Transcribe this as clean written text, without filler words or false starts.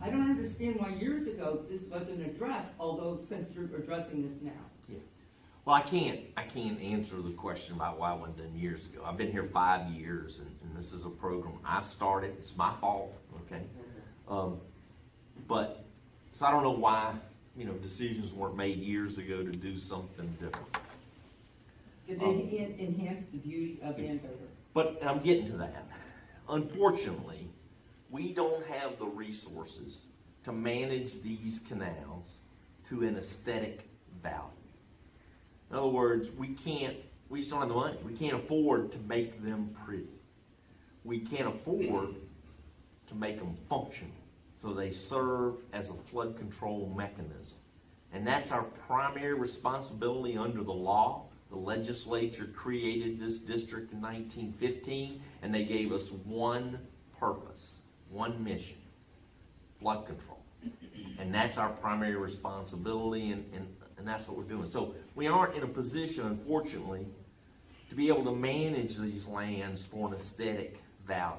I don't understand why years ago this wasn't addressed, although since you're addressing this now. Yeah. Well, I can't answer the question about why it wasn't done years ago. I've been here 5 years, and this is a program I started. It's my fault, okay? But, so I don't know why, decisions weren't made years ago to do something different. Did they enhance the beauty of Andover? But I'm getting to that. Unfortunately, we don't have the resources to manage these canals to an aesthetic value. In other words, we just don't have the money. We can't afford to make them pretty. We can't afford to make them functional so they serve as a flood control mechanism. And that's our primary responsibility under the law. The legislature created this district in 1915, and they gave us one purpose, one mission: flood control. And that's our primary responsibility, and that's what we're doing. So we aren't in a position, unfortunately, to be able to manage these lands for an aesthetic value.